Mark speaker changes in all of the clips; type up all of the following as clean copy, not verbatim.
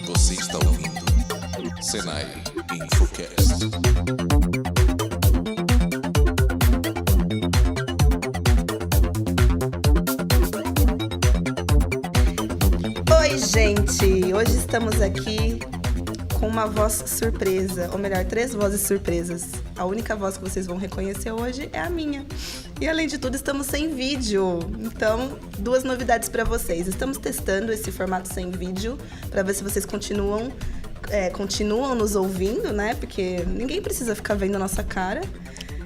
Speaker 1: Você está ouvindo Senai Infocast.
Speaker 2: Oi, gente! Hoje estamos aqui com uma voz surpresa, ou melhor, 3 vozes surpresas. A única voz que vocês vão reconhecer hoje é a minha. E além de tudo, estamos sem vídeo. Então, 2 novidades para vocês. Estamos testando esse formato sem vídeo para ver se vocês continuam nos ouvindo, né? Porque ninguém precisa ficar vendo a nossa cara.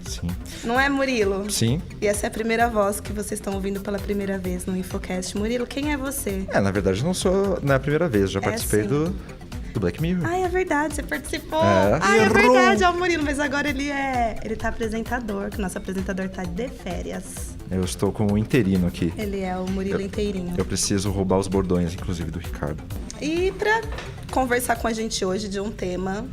Speaker 3: Sim.
Speaker 2: Não é, Murilo?
Speaker 3: Sim.
Speaker 2: E essa é a primeira voz que vocês estão ouvindo pela primeira vez no Infocast. Murilo, quem é você?
Speaker 3: Na verdade não é a primeira vez. Já participei
Speaker 2: sim.
Speaker 3: do Black Mirror.
Speaker 2: Ai, é verdade, você participou.
Speaker 3: É.
Speaker 2: Ai, é verdade, é o Murilo, mas agora ele tá apresentador, que o nosso apresentador tá de férias.
Speaker 3: Eu estou como interino aqui.
Speaker 2: Ele é o Murilo inteirinho.
Speaker 3: Eu preciso roubar os bordões, inclusive, do Ricardo.
Speaker 2: E pra conversar com a gente hoje de um tema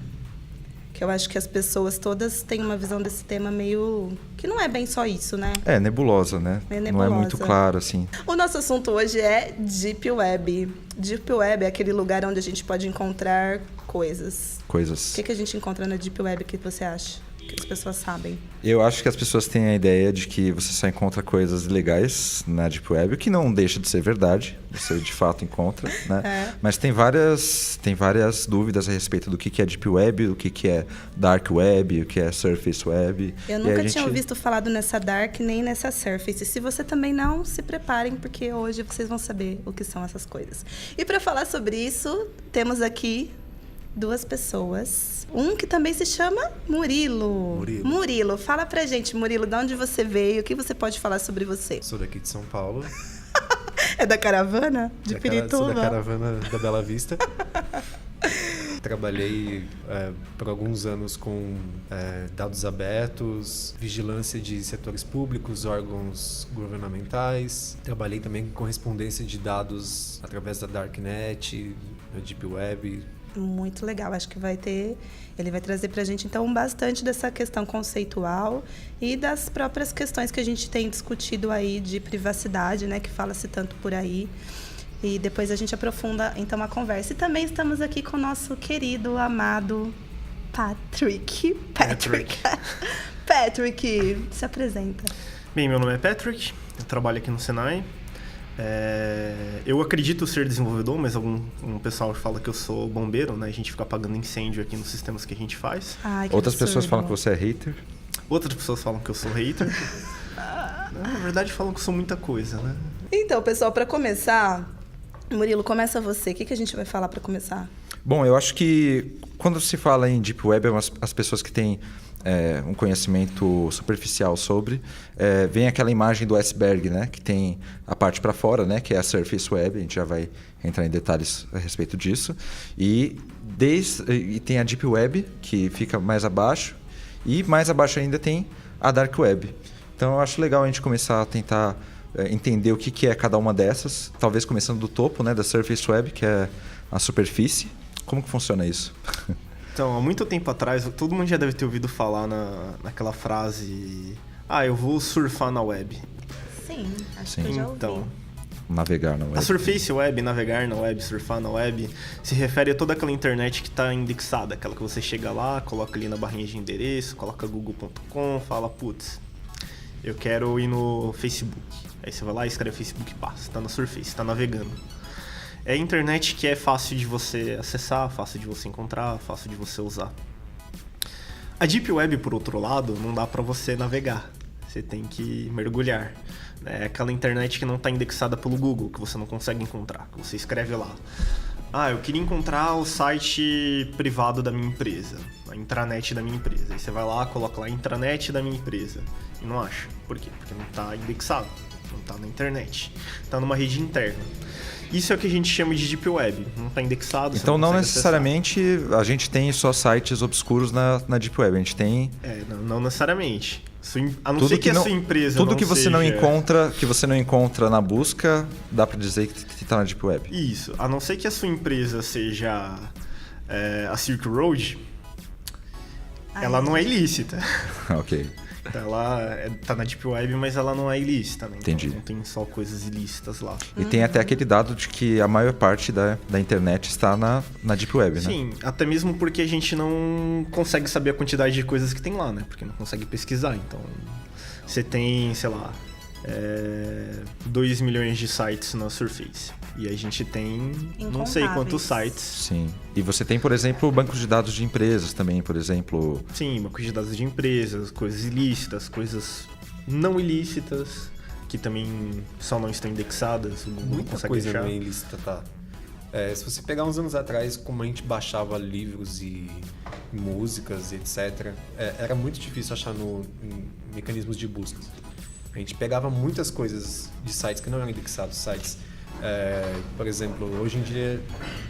Speaker 2: que eu acho que as pessoas todas têm uma visão desse tema meio... que não é bem só isso, né?
Speaker 3: É nebulosa, né?
Speaker 2: É
Speaker 3: Não é
Speaker 2: nebulosa.
Speaker 3: muito claro, assim.
Speaker 2: O nosso assunto hoje é Deep Web. Deep Web é aquele lugar onde a gente pode encontrar coisas.
Speaker 3: Coisas.
Speaker 2: O que a gente encontra na Deep Web que você acha? Que as pessoas sabem?
Speaker 3: Eu acho que as pessoas têm a ideia de que você só encontra coisas legais na Deep Web, o que não deixa de ser verdade. Você de fato encontra, né?
Speaker 2: É.
Speaker 3: Mas tem várias dúvidas a respeito do que é Deep Web, o que é Dark Web, o que é Surface Web.
Speaker 2: Eu nunca tinha ouvido falado nessa Dark nem nessa Surface. Se você também não, se preparem, porque hoje vocês vão saber o que são essas coisas. E para falar sobre isso, temos aqui 2 pessoas. Um que também se chama Murilo. Murilo, fala pra gente, Murilo, de onde você veio, o que você pode falar sobre você?
Speaker 4: Sou daqui de São Paulo.
Speaker 2: É da caravana? De Pirituba?
Speaker 4: Sou da caravana da Bela Vista. Trabalhei por alguns anos com dados abertos, vigilância de setores públicos, órgãos governamentais. Trabalhei também com correspondência de dados através da Darknet, da Deep Web.
Speaker 2: Muito legal, acho que ele vai trazer pra gente então bastante dessa questão conceitual e das próprias questões que a gente tem discutido aí de privacidade, né, que fala-se tanto por aí. E depois a gente aprofunda então a conversa. E também estamos aqui com o nosso querido, amado Patrick, se apresenta.
Speaker 5: Bem, meu nome é Patrick, eu trabalho aqui no Senai. Eu acredito ser desenvolvedor, mas um pessoal fala que eu sou bombeiro, né? A gente fica apagando incêndio aqui nos sistemas que a gente faz.
Speaker 2: Ai, que
Speaker 3: Outras
Speaker 2: absurdo.
Speaker 3: pessoas falam que você é hater.
Speaker 5: Outras pessoas falam que eu sou hater. Na verdade, falam que eu sou muita coisa, né?
Speaker 2: Então, pessoal, para começar, Murilo, começa você. O que a gente vai falar para começar?
Speaker 3: Bom, eu acho que quando se fala em Deep Web, as pessoas que têm um conhecimento superficial sobre, vem aquela imagem do iceberg, né? Que tem a parte para fora, né? Que é a Surface Web, a gente já vai entrar em detalhes a respeito disso. E tem a Deep Web, que fica mais abaixo, e mais abaixo ainda tem a Dark Web. Então eu acho legal a gente começar a tentar entender o que é cada uma dessas, talvez começando do topo, né? Da Surface Web, que é a superfície. Como que funciona isso?
Speaker 5: Então, há muito tempo atrás, todo mundo já deve ter ouvido falar naquela frase: eu vou surfar na web.
Speaker 2: Sim, acho
Speaker 3: Sim.
Speaker 2: que eu já ouvi.
Speaker 5: Então,
Speaker 3: Navegar na web.
Speaker 5: a Surface Web, navegar na web, surfar na web, se refere a toda aquela internet que está indexada, aquela que você chega lá, coloca ali na barrinha de endereço, coloca google.com, fala, putz, eu quero ir no Facebook. Aí você vai lá e escreve Facebook, pá, você tá na Surface, tá navegando. É a internet que é fácil de você acessar, fácil de você encontrar, fácil de você usar. A Deep Web, por outro lado, não dá para você navegar. Você tem que mergulhar. É aquela internet que não está indexada pelo Google, que você não consegue encontrar, que você escreve lá. Eu queria encontrar o site privado da minha empresa, a intranet da minha empresa. Aí você vai lá, coloca lá intranet da minha empresa e não acha. Por quê? Porque não está indexado, não está na internet, está numa rede interna. Isso é o que a gente chama de Deep Web, não está indexado.
Speaker 3: Então não necessariamente a gente tem só sites obscuros na Deep Web, a gente tem...
Speaker 5: Não necessariamente. A não ser que a sua empresa
Speaker 3: tudo
Speaker 5: não
Speaker 3: que você
Speaker 5: seja...
Speaker 3: não encontra na busca, dá para dizer que está na Deep Web.
Speaker 5: Isso, a não ser que a sua empresa seja a Silk Road, ela não é ilícita.
Speaker 3: Ok.
Speaker 5: Ela tá na Deep Web, mas ela não é ilícita, né?
Speaker 3: Entendi.
Speaker 5: Então não tem só coisas ilícitas lá.
Speaker 3: E tem até aquele dado de que a maior parte da internet está na Deep Web, né?
Speaker 5: Sim, até mesmo porque a gente não consegue saber a quantidade de coisas que tem lá, né? Porque não consegue pesquisar. Então, você tem, sei lá, 2 milhões de sites na Surface. E a gente tem não sei quantos sites.
Speaker 3: Sim. E você tem, por exemplo, bancos de dados de empresas também, por exemplo.
Speaker 5: Sim, bancos de dados de empresas, coisas ilícitas, coisas não ilícitas, que também só não estão indexadas. O Google não
Speaker 4: Muita
Speaker 5: consegue
Speaker 4: coisa
Speaker 5: achar.
Speaker 4: não é ilícita, tá? Se você pegar uns anos atrás, como a gente baixava livros e músicas, etc., era muito difícil achar em mecanismos de busca. A gente pegava muitas coisas de sites que não eram indexados, sites... por exemplo, hoje em dia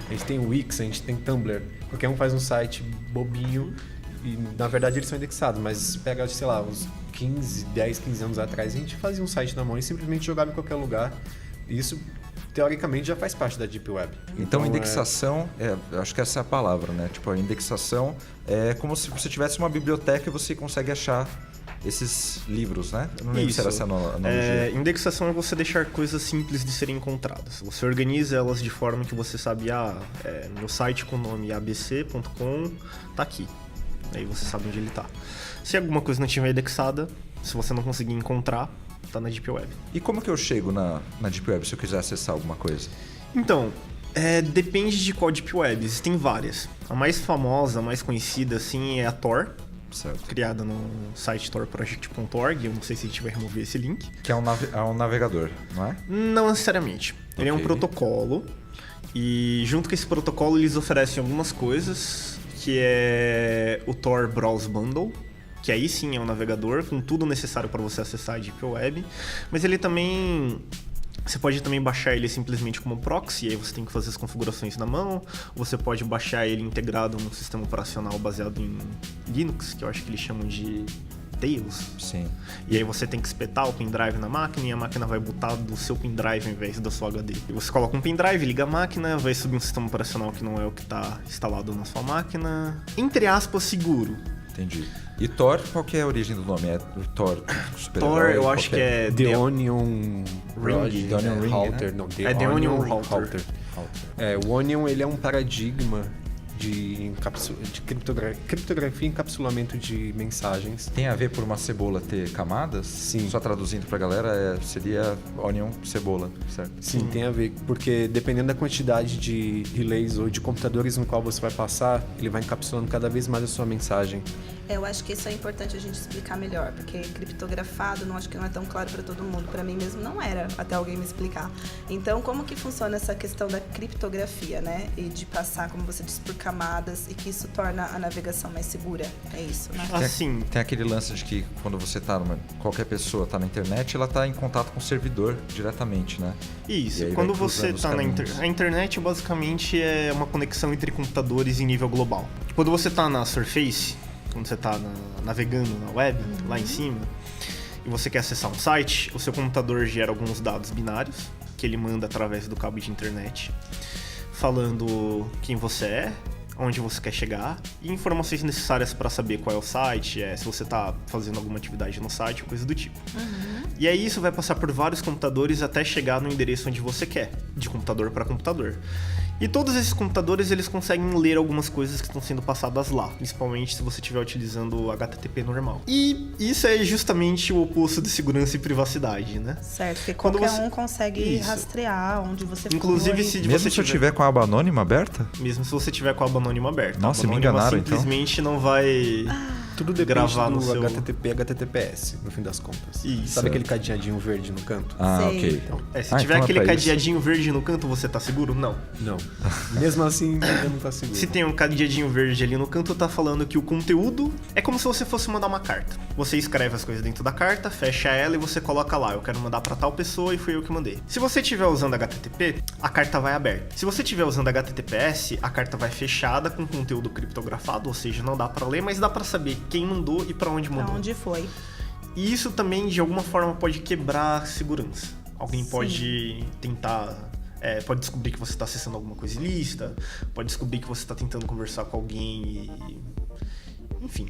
Speaker 4: a gente tem o Wix, a gente tem Tumblr. Qualquer um faz um site bobinho e na verdade eles são indexados, mas pega, sei lá, uns 10, 15 anos atrás a gente fazia um site na mão e simplesmente jogava em qualquer lugar. E isso, teoricamente, já faz parte da Deep Web.
Speaker 3: Então indexação, eu acho que essa é a palavra, né? Tipo, a indexação é como se você tivesse uma biblioteca e você consegue achar esses livros, né? Eu não lembro se era essa analogia.
Speaker 5: Indexação é você deixar coisas simples de serem encontradas. Você organiza elas de forma que você sabe, meu site com o nome abc.com tá aqui. Aí você sabe onde ele tá. Se alguma coisa não estiver indexada, se você não conseguir encontrar, tá na Deep Web.
Speaker 3: E como que eu chego na Deep Web se eu quiser acessar alguma coisa?
Speaker 5: Então, depende de qual Deep Web. Existem várias. A mais famosa, a mais conhecida, assim, é a Tor.
Speaker 3: Certo.
Speaker 5: Criada no site torproject.org. Eu não sei se a gente vai remover esse link.
Speaker 3: Que é um navegador, não é?
Speaker 5: Não necessariamente. Ele é um protocolo. E junto com esse protocolo eles oferecem algumas coisas. Que é o Tor Browse Bundle. Que aí sim é um navegador com tudo necessário para você acessar a Deep Web. Mas ele também... Você pode também baixar ele simplesmente como proxy, e aí você tem que fazer as configurações na mão. Você pode baixar ele integrado num sistema operacional baseado em Linux, que eu acho que eles chamam de Tails.
Speaker 3: Sim.
Speaker 5: E aí você tem que espetar o pendrive na máquina e a máquina vai botar do seu pendrive ao invés do seu HD. E você coloca um pendrive, liga a máquina, vai subir um sistema operacional que não é o que está instalado na sua máquina. Entre aspas, seguro.
Speaker 3: Entendi. E Tor, qual que é a origem do nome? É o Tor
Speaker 5: Tor, eu acho que é
Speaker 4: The Onion
Speaker 5: Ring.
Speaker 3: The Onion Ring,
Speaker 4: Halter,
Speaker 3: né?
Speaker 4: não.
Speaker 5: The Onion Halter.
Speaker 4: O Onion, ele é um paradigma de criptografia e encapsulamento de mensagens.
Speaker 3: Tem a ver por uma cebola ter camadas?
Speaker 4: Sim.
Speaker 3: Só traduzindo pra galera, seria onion cebola, certo?
Speaker 4: Sim, tem a ver, porque dependendo da quantidade de relays ou de computadores no qual você vai passar, ele vai encapsulando cada vez mais a sua mensagem.
Speaker 2: Eu acho que isso é importante a gente explicar melhor, porque criptografado não acho que não é tão claro para todo mundo. Para mim mesmo não era, até alguém me explicar. Então, como que funciona essa questão da criptografia, né? E de passar, como você disse, por camadas e que isso torna a navegação mais segura. É isso, né?
Speaker 5: Assim,
Speaker 3: Tem aquele lance de que quando você tá qualquer pessoa tá na internet, ela tá em contato com o servidor diretamente, né?
Speaker 5: isso.
Speaker 3: E aí
Speaker 5: Quando
Speaker 3: vai
Speaker 5: você
Speaker 3: cruzando os
Speaker 5: tá na
Speaker 3: caminhos.
Speaker 5: internet... A internet basicamente é uma conexão entre computadores em nível global. Quando você tá na Surface, quando você tá navegando na web, lá em cima, e você quer acessar um site, o seu computador gera alguns dados binários, que ele manda através do cabo de internet, falando quem você é, onde você quer chegar, e informações necessárias para saber qual é o site, se você está fazendo alguma atividade no site, coisa do tipo. E aí isso vai passar por vários computadores até chegar no endereço onde você quer, de computador para computador. E todos esses computadores, eles conseguem ler algumas coisas que estão sendo passadas lá, principalmente se você estiver utilizando o HTTP normal. E isso é justamente o oposto de segurança e privacidade, né?
Speaker 2: Certo, porque
Speaker 5: Quando
Speaker 2: qualquer
Speaker 5: você-
Speaker 2: um consegue
Speaker 5: Isso.
Speaker 2: rastrear onde você
Speaker 5: Inclusive,
Speaker 2: foi.
Speaker 5: se
Speaker 3: Mesmo
Speaker 5: você
Speaker 3: se eu tiver com a aba anônima aberta?
Speaker 5: Mesmo se você tiver com a aba anônima aberta.
Speaker 3: Nossa,
Speaker 5: a aba
Speaker 3: me
Speaker 5: anônima
Speaker 3: enganaram, então.
Speaker 5: simplesmente não vai...
Speaker 4: Tudo depende
Speaker 5: Gravar
Speaker 4: do
Speaker 5: no seu-
Speaker 4: HTTP e HTTPS, no fim das contas.
Speaker 5: Isso.
Speaker 4: Sabe aquele cadeadinho verde no canto?
Speaker 3: Ah,
Speaker 2: Sei.
Speaker 3: ok.
Speaker 4: Então,
Speaker 5: Se
Speaker 3: Ah,
Speaker 5: tiver
Speaker 3: então é
Speaker 5: aquele
Speaker 3: pra isso.
Speaker 5: cadeadinho verde no canto, você tá seguro? Não.
Speaker 4: não. Mesmo assim, ainda não tá seguro.
Speaker 5: Se tem um cadeadinho verde ali no canto, tá falando que o conteúdo é como se você fosse mandar uma carta. Você escreve as coisas dentro da carta, fecha ela e você coloca lá, eu quero mandar pra tal pessoa e fui eu que mandei. Se você estiver usando HTTP, a carta vai aberta. Se você estiver usando HTTPS, a carta vai fechada com conteúdo criptografado, ou seja, não dá pra ler, mas dá pra saber quem mandou e pra onde
Speaker 2: Pra
Speaker 5: mandou.
Speaker 2: onde foi.
Speaker 5: E isso também, de alguma forma, pode quebrar a segurança. Alguém
Speaker 2: Sim.
Speaker 5: pode tentar... pode descobrir que você está acessando alguma coisa ilícita, pode descobrir que você está tentando conversar com alguém e... Enfim.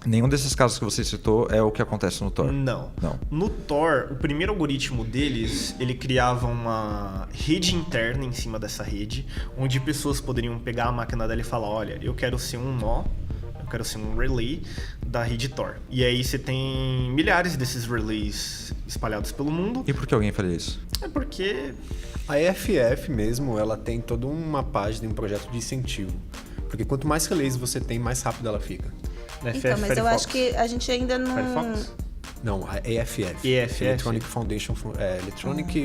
Speaker 3: Nenhum desses casos que você citou é o que acontece no Tor.
Speaker 5: Não.
Speaker 3: Não.
Speaker 5: No Tor, o primeiro algoritmo deles, ele criava uma rede interna em cima dessa rede, onde pessoas poderiam pegar a máquina dela e falar, olha, eu quero ser um nó, eu quero ser um relay da rede Tor. E aí você tem milhares desses relays espalhados pelo mundo.
Speaker 3: E por que alguém faria isso?
Speaker 5: É porque...
Speaker 4: A EFF mesmo, ela tem toda uma página, um projeto de incentivo. Porque quanto mais relays você tem, mais rápido ela fica.
Speaker 2: Então, mas eu acho que a gente ainda não...
Speaker 5: Firefox?
Speaker 4: Não, a EFF.
Speaker 5: EFF.
Speaker 4: Electronic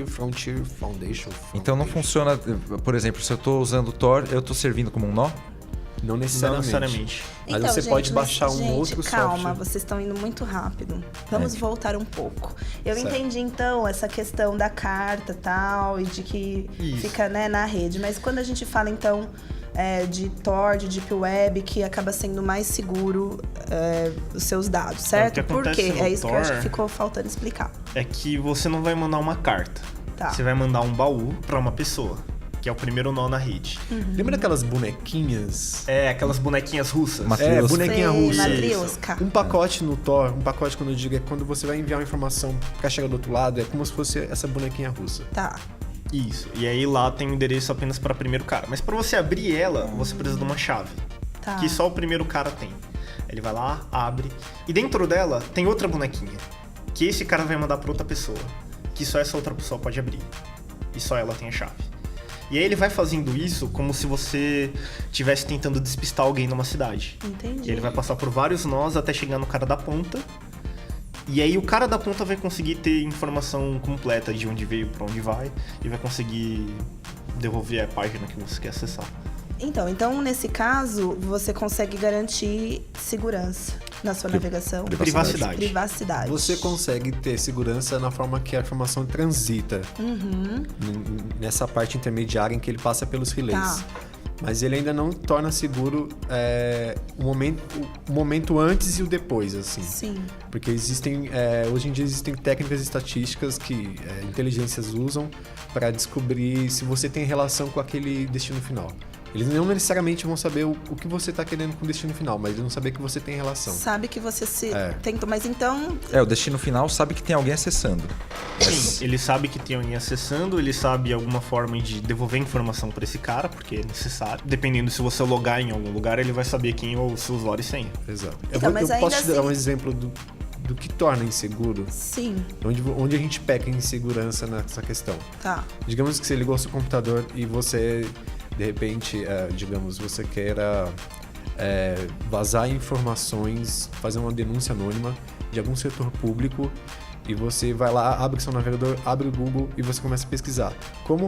Speaker 4: Frontier Foundation.
Speaker 3: Então não funciona, por exemplo, se eu estou usando o Tor, eu estou servindo como um nó?
Speaker 4: Não
Speaker 5: Não
Speaker 4: necessariamente. Mas
Speaker 2: Então,
Speaker 4: você
Speaker 2: gente,
Speaker 4: pode
Speaker 2: mas,
Speaker 4: baixar um
Speaker 2: gente,
Speaker 4: outro
Speaker 2: calma,
Speaker 4: software.
Speaker 2: vocês estão indo muito rápido. Vamos voltar um pouco. Eu
Speaker 4: Certo.
Speaker 2: entendi, então, essa questão da carta e tal, e de que
Speaker 5: Isso.
Speaker 2: fica, né, na rede. Mas quando a gente fala, então, de Tor, de Deep Web, que acaba sendo mais seguro os seus dados, certo?
Speaker 5: que
Speaker 2: Por
Speaker 5: acontece
Speaker 2: quê?
Speaker 5: no
Speaker 2: É isso que eu acho
Speaker 5: Tor
Speaker 2: que ficou faltando explicar.
Speaker 5: É que você não vai mandar uma carta.
Speaker 2: Tá.
Speaker 5: Você vai mandar um baú pra uma pessoa, que é o primeiro nó na rede.
Speaker 4: Lembra daquelas bonequinhas?
Speaker 5: É, aquelas bonequinhas russas.
Speaker 3: Matriosca.
Speaker 4: Bonequinha
Speaker 2: Sei,
Speaker 4: russa.
Speaker 2: Matrioska.
Speaker 4: Um pacote no Tor, um pacote quando eu digo é quando você vai enviar uma informação pra chegar do outro lado, é como se fosse essa bonequinha russa.
Speaker 2: Tá.
Speaker 5: Isso. E aí lá tem o endereço apenas para primeiro cara. Mas para você abrir ela, você precisa de uma chave.
Speaker 2: Tá.
Speaker 5: Que só o primeiro cara tem. Ele vai lá, abre. E dentro dela tem outra bonequinha. Que esse cara vai mandar para outra pessoa. Que só essa outra pessoa pode abrir. E só ela tem a chave. E aí ele vai fazendo isso como se você estivesse tentando despistar alguém numa cidade.
Speaker 2: Entendi.
Speaker 5: E ele vai passar por vários nós até chegar no cara da ponta. E aí o cara da ponta vai conseguir ter informação completa de onde veio, pra onde vai. E vai conseguir devolver a página que você quer acessar.
Speaker 2: Então, nesse caso, você consegue garantir segurança na sua navegação. Privacidade.
Speaker 4: Você consegue ter segurança na forma que a informação transita. Nessa parte intermediária em que ele passa pelos relays.
Speaker 2: Tá.
Speaker 4: Mas ele ainda não torna seguro o momento antes e o depois, assim.
Speaker 2: Sim.
Speaker 4: Porque hoje em dia existem técnicas estatísticas que inteligências usam para descobrir se você tem relação com aquele destino final. Eles não necessariamente vão saber o que você está querendo com o destino final, mas eles vão saber que você tem relação.
Speaker 2: Sabe que você se
Speaker 4: É.
Speaker 2: tentou, mas então...
Speaker 3: O destino final sabe que tem alguém acessando.
Speaker 5: Sim, ele sabe que tem alguém acessando, ele sabe alguma forma de devolver informação pra esse cara, porque é necessário. Dependendo se você logar em algum lugar, ele vai saber quem é o seu usuário e senha.
Speaker 4: Exato.
Speaker 2: Então, mas
Speaker 4: eu posso
Speaker 2: ainda
Speaker 4: te dar
Speaker 2: assim-
Speaker 4: um exemplo do que torna inseguro,
Speaker 2: Sim,
Speaker 4: onde a gente peca em insegurança nessa questão.
Speaker 2: tá.
Speaker 4: Digamos que você ligou ao seu computador e você, de repente, você queira vazar informações, fazer uma denúncia anônima de algum setor público e você vai lá, abre seu navegador, abre o Google e você começa a pesquisar como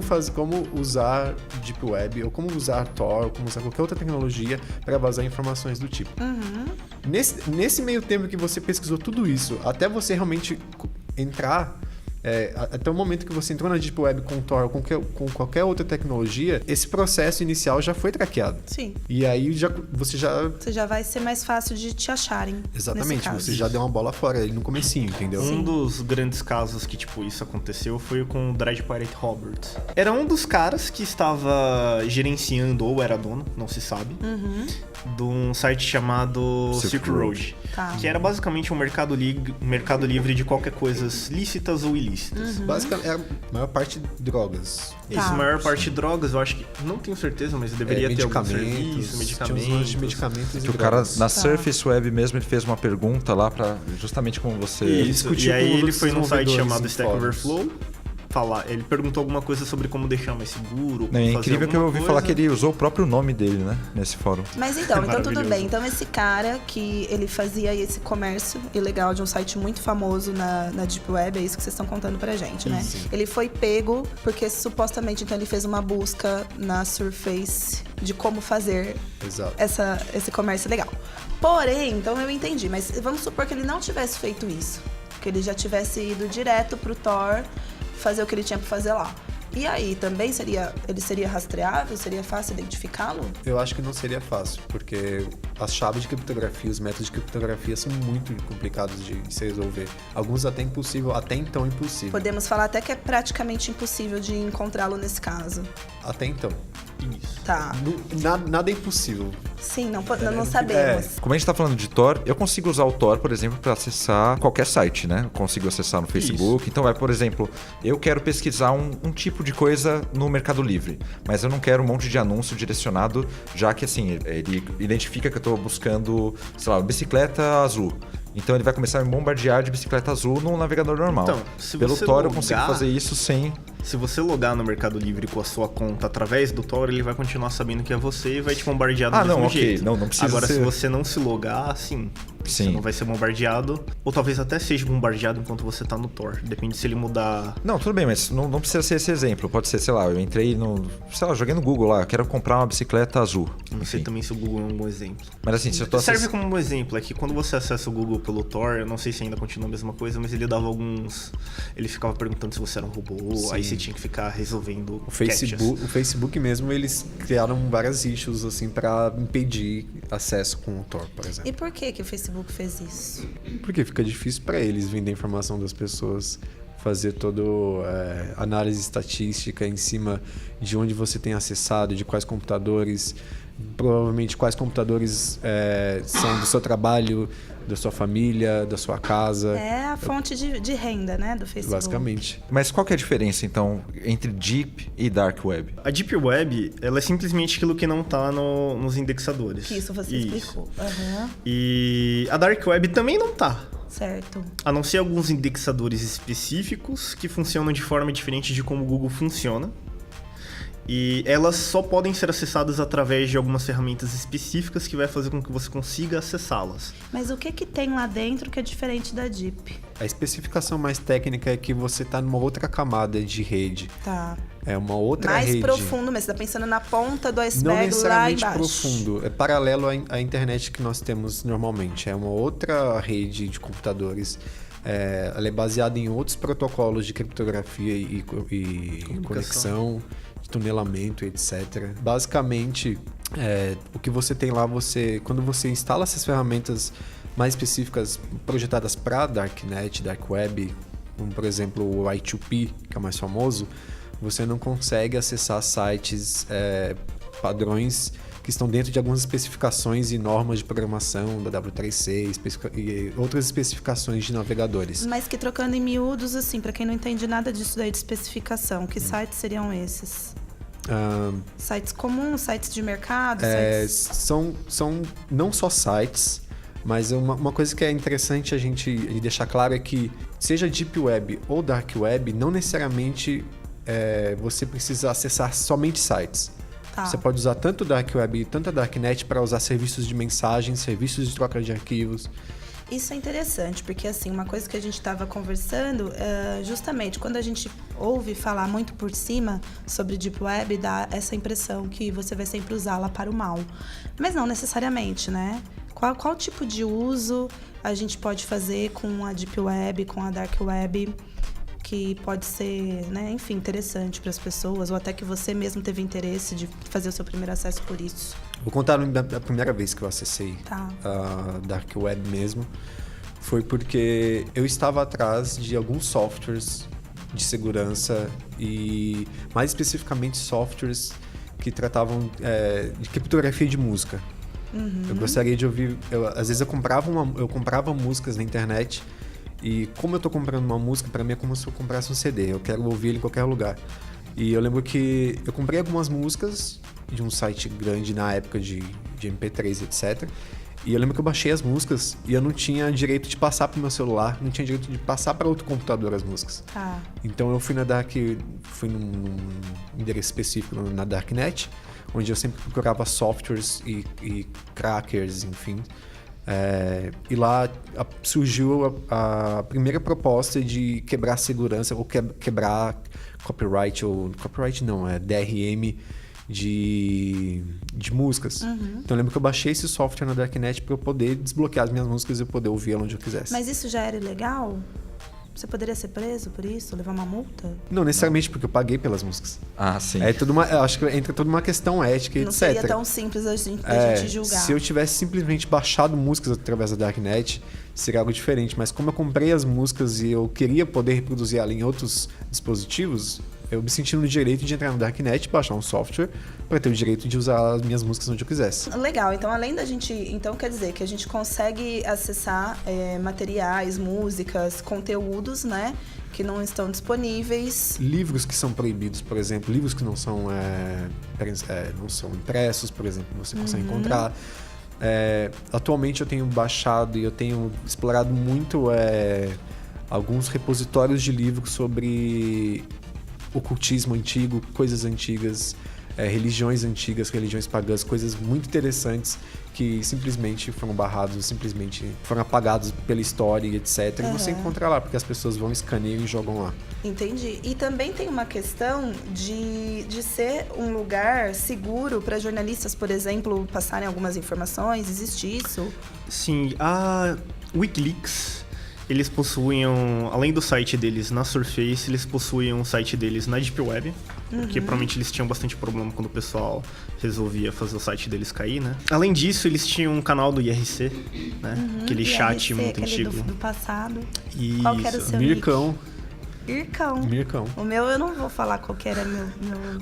Speaker 4: usar Deep Web ou como usar Tor ou como usar qualquer outra tecnologia para vazar informações do tipo. Nesse meio tempo que você pesquisou tudo isso, até você realmente entrar, até o momento que você entrou na Deep Web com Tor ou com qualquer outra tecnologia, esse processo inicial já foi traqueado.
Speaker 2: Sim.
Speaker 4: E aí você já...
Speaker 2: Você já vai ser mais fácil de te acharem.
Speaker 4: Exatamente,
Speaker 2: nesse caso.
Speaker 4: você já deu uma bola fora ali no comecinho, entendeu?
Speaker 5: Um dos grandes casos que, isso aconteceu foi com o Dread Pirate Roberts. Era um dos caras que estava gerenciando, ou era dono, não se sabe, de um site chamado Silk Road.
Speaker 2: Tá.
Speaker 5: Que era basicamente um mercado livre de qualquer coisas lícitas ou ilícitas.
Speaker 4: Basicamente, é a maior parte de drogas.
Speaker 5: Isso,
Speaker 2: Tá.
Speaker 5: a maior parte de drogas, eu acho que... Não tenho certeza, mas deveria ter algum serviço,
Speaker 4: tinha uns lances de medicamentos e
Speaker 3: Que o cara,
Speaker 4: drogas.
Speaker 3: na Surface Web mesmo, ele fez uma pergunta lá para justamente como você...
Speaker 5: Isso,
Speaker 4: discutiu
Speaker 5: e aí
Speaker 4: com
Speaker 5: ele
Speaker 4: outros
Speaker 5: foi num site
Speaker 4: desenvolvedores
Speaker 5: chamado
Speaker 4: em
Speaker 5: Stack
Speaker 4: fóruns.
Speaker 5: Overflow. Ele perguntou alguma coisa sobre como deixar mais seguro.
Speaker 3: Não, é
Speaker 5: como fazer
Speaker 3: incrível que eu ouvi
Speaker 5: alguma
Speaker 3: falar que
Speaker 5: coisa.
Speaker 3: ele usou o próprio nome dele, né? Nesse fórum.
Speaker 2: Mas então tudo
Speaker 5: Maravilhoso.
Speaker 2: bem. Então esse cara que ele fazia esse comércio ilegal de um site muito famoso na Deep Web, é isso que vocês estão contando pra gente, né?
Speaker 4: Sim.
Speaker 2: Ele foi pego porque supostamente então ele fez uma busca na Surface de como fazer
Speaker 4: Exato.
Speaker 2: esse comércio legal. Porém, então eu entendi, mas vamos supor que ele não tivesse feito isso, que ele já tivesse ido direto pro Tor fazer o que ele tinha pra fazer lá. E aí, também ele seria rastreável? Seria fácil identificá-lo?
Speaker 4: Eu acho que não seria fácil, porque as chaves de criptografia, os métodos de criptografia são muito complicados de se resolver. Alguns até então impossível.
Speaker 2: Podemos falar até que é praticamente impossível de encontrá-lo nesse caso.
Speaker 4: Até então.
Speaker 5: Isso.
Speaker 2: Tá.
Speaker 4: Nada é impossível.
Speaker 2: Sim, não sabemos.
Speaker 3: Como a gente está falando de Tor, eu consigo usar o Tor, por exemplo, para acessar qualquer site, né? Eu consigo acessar no Facebook. Então, por exemplo, eu quero pesquisar um tipo de coisa no Mercado Livre, mas eu não quero um monte de anúncio direcionado, já que assim, ele identifica que eu estou buscando, sei lá, bicicleta azul. Então ele vai começar a me bombardear de bicicleta azul num navegador normal.
Speaker 5: Então, se
Speaker 3: Pelo
Speaker 5: você
Speaker 3: Tor eu
Speaker 5: logar-
Speaker 3: consigo fazer isso sem...
Speaker 5: Se você logar no Mercado Livre com a sua conta através do Tor, ele vai continuar sabendo que é você e vai te bombardear do mesmo jeito.
Speaker 3: Não precisa
Speaker 5: Agora,
Speaker 3: ser...
Speaker 5: se você não se logar, sim. Você
Speaker 3: Sim.
Speaker 5: não vai ser bombardeado. Ou talvez até seja bombardeado enquanto você tá no Tor. Depende se ele mudar.
Speaker 3: Não, tudo bem, mas não precisa ser esse exemplo. Pode ser, sei lá, eu entrei joguei no Google lá, eu quero comprar uma bicicleta azul.
Speaker 5: Não sei
Speaker 3: Enfim.
Speaker 5: também se o Google é um bom exemplo.
Speaker 3: Mas assim, se eu tô
Speaker 5: Serve como um exemplo, é que quando você acessa o Google pelo Tor, eu não sei se ainda continua a mesma coisa, mas ele dava alguns... Ele ficava perguntando se você era um robô,
Speaker 4: Sim.
Speaker 5: aí você tinha que ficar resolvendo
Speaker 4: O Facebook mesmo, eles criaram várias issues assim para impedir acesso com o Tor, por exemplo.
Speaker 2: E por que o Facebook fez isso?
Speaker 4: Porque fica difícil para eles vender a informação das pessoas, fazer toda análise estatística em cima de onde você tem acessado, de quais computadores, provavelmente quais computadores são do seu trabalho, da sua família, da sua casa.
Speaker 2: É a fonte de renda, né, do Facebook.
Speaker 4: Basicamente.
Speaker 3: Mas qual que é a diferença, então, entre Deep e Dark Web?
Speaker 5: A Deep Web, ela é simplesmente aquilo que não tá nos indexadores.
Speaker 2: Que isso você explicou. Aham.
Speaker 5: E a Dark Web também não tá.
Speaker 2: Certo.
Speaker 5: A não ser alguns indexadores específicos que funcionam de forma diferente de como o Google funciona. E elas só podem ser acessadas através de algumas ferramentas específicas que vai fazer com que você consiga acessá-las.
Speaker 2: Mas o que tem lá dentro que é diferente da Deep?
Speaker 4: A especificação mais técnica é que você está numa outra camada de rede.
Speaker 2: Tá.
Speaker 4: É uma outra
Speaker 2: Mais
Speaker 4: rede.
Speaker 2: profundo, mas você tá pensando na ponta do
Speaker 4: Não
Speaker 2: iceberg lá
Speaker 4: necessariamente
Speaker 2: embaixo.
Speaker 4: profundo. É paralelo à internet que nós temos normalmente. É uma outra rede de computadores. Ela é baseada em outros protocolos de criptografia e conexão, de tunelamento, etc. Basicamente, o que você tem lá, quando você instala essas ferramentas mais específicas projetadas para Darknet, Dark Web, como por exemplo o I2P, que é o mais famoso, você não consegue acessar sites padrões que estão dentro de algumas especificações e normas de programação da W3C e outras especificações de navegadores.
Speaker 2: Mas que trocando em miúdos, assim, pra quem não entende nada disso daí de especificação, que sites seriam esses? Sites comuns, sites de mercado?
Speaker 4: São não só sites, mas uma coisa que é interessante a gente deixar claro é que seja Deep Web ou Dark Web, não necessariamente você precisa acessar somente sites.
Speaker 2: Tá.
Speaker 4: Você pode usar tanto o Dark Web quanto a Darknet para usar serviços de mensagem, serviços de troca de arquivos.
Speaker 2: Isso é interessante, porque assim, uma coisa que a gente estava conversando, justamente quando a gente ouve falar muito por cima sobre Deep Web, dá essa impressão que você vai sempre usá-la para o mal. Mas não necessariamente, né? Qual tipo de uso a gente pode fazer com a Deep Web, com a Dark Web, que pode ser, né, enfim, interessante para as pessoas, ou até que você mesmo teve interesse de fazer o seu primeiro acesso por isso?
Speaker 4: Vou contar da primeira vez que eu acessei
Speaker 2: Tá.
Speaker 4: a Dark Web mesmo. Foi porque eu estava atrás de alguns softwares de segurança e, mais especificamente, softwares que tratavam de criptografia de música. Eu gostaria de ouvir... Às vezes eu comprava músicas na internet e como eu tô comprando uma música, para mim é como se eu comprasse um CD. Eu quero ouvir ele em qualquer lugar. E eu lembro que eu comprei algumas músicas de um site grande na época de MP3, etc. E eu lembro que eu baixei as músicas e eu não tinha direito de passar pro meu celular, não tinha direito de passar para outro computador as músicas.
Speaker 2: Tá.
Speaker 4: Então eu fui num endereço específico na Darknet, onde eu sempre procurava softwares e crackers, enfim. E lá surgiu a primeira proposta de quebrar segurança ou quebrar copyright, ou copyright não, DRM de músicas. Então eu lembro que eu baixei esse software na Darknet para eu poder desbloquear as minhas músicas e eu poder ouvir onde eu quisesse.
Speaker 2: Mas isso já era ilegal? Você poderia ser preso por isso? Levar uma multa?
Speaker 4: Não necessariamente, porque eu paguei pelas músicas.
Speaker 3: Ah, sim.
Speaker 4: Eu acho que entra toda uma questão ética,
Speaker 2: Não
Speaker 4: etc.
Speaker 2: seria tão simples a gente julgar.
Speaker 4: Se eu tivesse simplesmente baixado músicas através da Darknet, seria algo diferente. Mas como eu comprei as músicas e eu queria poder reproduzir ela em outros dispositivos, eu me senti no direito de entrar no Darknet, baixar um software para ter o direito de usar as minhas músicas onde eu quisesse.
Speaker 2: Legal, então além da gente... Então quer dizer que a gente consegue acessar materiais, músicas, conteúdos, né? Que não estão disponíveis.
Speaker 4: Livros que são proibidos, por exemplo, livros que não são impressos, por exemplo, você consegue encontrar. Atualmente eu tenho baixado e eu tenho explorado muito alguns repositórios de livros sobre ocultismo antigo, coisas antigas, religiões antigas, religiões pagãs, coisas muito interessantes que simplesmente foram barrados, simplesmente foram apagados pela história e etc. E você encontra lá, porque as pessoas vão, escaneiam e jogam lá.
Speaker 2: Entendi. E também tem uma questão de ser um lugar seguro para jornalistas, por exemplo, passarem algumas informações. Existe isso?
Speaker 5: Sim, a Wikileaks, eles possuíam, além do site deles na Surface, eles possuíam um site deles na Deep Web, porque provavelmente eles tinham bastante problema quando o pessoal resolvia fazer o site deles cair, né? Além disso, eles tinham um canal do IRC, né? Aquele chat muito antigo.
Speaker 2: Do passado.
Speaker 5: Isso.
Speaker 2: Qual que era o seu
Speaker 4: Mircão.
Speaker 2: Mircão. O meu eu não vou falar qual que era meu...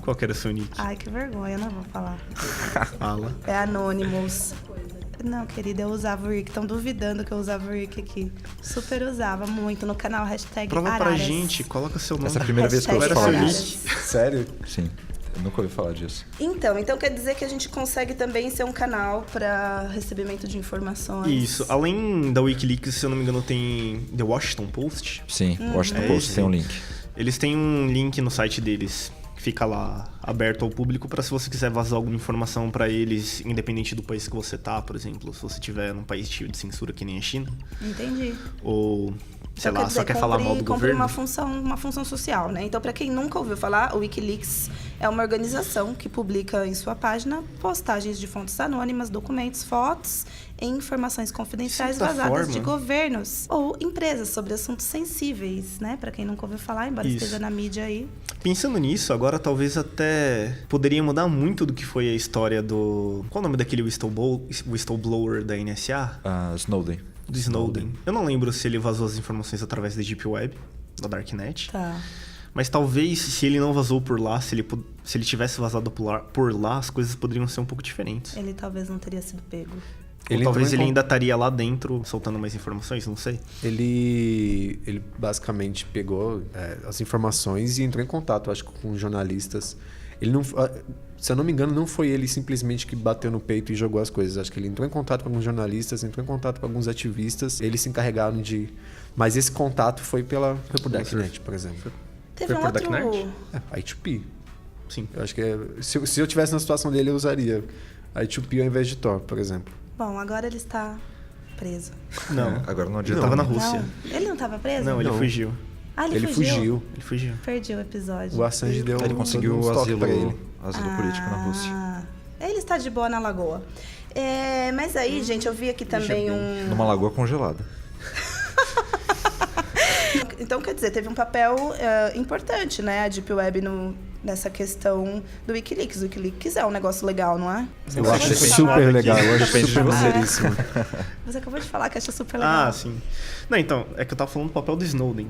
Speaker 5: Qual que era o seu nick?
Speaker 2: Ai, que vergonha, eu não vou falar.
Speaker 5: Fala.
Speaker 2: É Anonymous. Não, querida, eu usava o Rick. Estão duvidando que eu usava o Rick aqui. Super usava muito no canal hashtag
Speaker 5: Prova
Speaker 2: Araras.
Speaker 5: pra gente, coloca seu nome.
Speaker 3: Essa é a primeira vez que eu ouço
Speaker 2: Hashtag
Speaker 3: falar
Speaker 2: Araras.
Speaker 3: disso.
Speaker 4: Sério?
Speaker 3: Sim, eu nunca ouvi falar disso.
Speaker 2: Então quer dizer que a gente consegue também ser um canal para recebimento de informações.
Speaker 5: Isso. Além da Wikileaks, se eu não me engano, tem The Washington Post.
Speaker 3: Sim, o Washington
Speaker 5: É
Speaker 3: Post
Speaker 5: esse.
Speaker 3: tem um link.
Speaker 5: Eles têm um link no site deles, que fica lá aberto ao público para se você quiser vazar alguma informação para eles, independente do país que você tá, por exemplo, se você estiver num país cheio de censura que nem a China,
Speaker 2: Entendi.
Speaker 5: ou sei
Speaker 2: Então,
Speaker 5: lá, só quer falar mal do
Speaker 2: cumpre
Speaker 5: governo.
Speaker 2: uma função social, né? Então, para quem nunca ouviu falar, o Wikileaks é uma organização que publica em sua página postagens de fontes anônimas, documentos, fotos e informações confidenciais
Speaker 5: De certa
Speaker 2: vazadas de
Speaker 5: forma.
Speaker 2: governos ou empresas sobre assuntos sensíveis, né? Para quem nunca ouviu falar, embora
Speaker 5: Isso.
Speaker 2: esteja na mídia aí.
Speaker 5: Pensando nisso, agora talvez até poderia mudar muito do que foi a história do... Qual o nome daquele whistleblower da NSA?
Speaker 3: Snowden.
Speaker 5: Do Snowden. Eu não lembro se ele vazou as informações através da Deep Web, da Darknet.
Speaker 2: Tá.
Speaker 5: Mas talvez, se ele não vazou por lá, se ele tivesse vazado por lá, as coisas poderiam ser um pouco diferentes.
Speaker 2: Ele talvez não teria sido pego.
Speaker 5: Ou talvez
Speaker 4: entrou
Speaker 5: ele
Speaker 4: em
Speaker 5: ainda estaria lá dentro, soltando mais informações, não sei.
Speaker 4: Ele basicamente pegou as informações e entrou em contato, acho que com jornalistas. Ele não, se eu não me engano, não foi ele simplesmente que bateu no peito e jogou as coisas. Acho que ele entrou em contato com alguns jornalistas, entrou em contato com alguns ativistas. Eles se encarregaram de... Mas esse contato foi por Darknet, por exemplo.
Speaker 2: Teve
Speaker 5: Foi
Speaker 2: um
Speaker 5: por
Speaker 2: outro...
Speaker 5: Darknet?
Speaker 4: I2P.
Speaker 5: Sim.
Speaker 4: Eu acho que se eu tivesse na situação dele, eu usaria I2P ao invés de Tor, por exemplo.
Speaker 2: Bom, agora ele está preso.
Speaker 5: Não.
Speaker 3: Agora não
Speaker 5: Ele
Speaker 3: adianta.
Speaker 5: tava na
Speaker 3: muito.
Speaker 5: Rússia.
Speaker 2: Não, ele não estava preso?
Speaker 5: Não, ele
Speaker 4: Não.
Speaker 5: fugiu.
Speaker 2: Ah,
Speaker 4: Ele fugiu.
Speaker 5: Ele fugiu.
Speaker 2: Perdi o episódio.
Speaker 4: O Assange deu
Speaker 3: Ele conseguiu
Speaker 4: uns
Speaker 3: o
Speaker 4: toques pra ele.
Speaker 3: asilo político na Rússia.
Speaker 2: Ele está de boa na lagoa. Mas aí, gente, eu vi aqui também
Speaker 3: Numa lagoa congelada.
Speaker 2: Então, quer dizer, teve um papel importante, né? A Deep Web nessa questão do Wikileaks. O Wikileaks é um negócio legal, não é?
Speaker 4: Eu acho
Speaker 5: Depende
Speaker 4: super
Speaker 5: de
Speaker 4: legal, eu acho
Speaker 3: Depende de
Speaker 4: super
Speaker 3: você.
Speaker 4: maneiríssimo.
Speaker 2: Você acabou de falar que acha super legal.
Speaker 5: Ah, sim. Não, então, é que eu tava falando do papel do Snowden.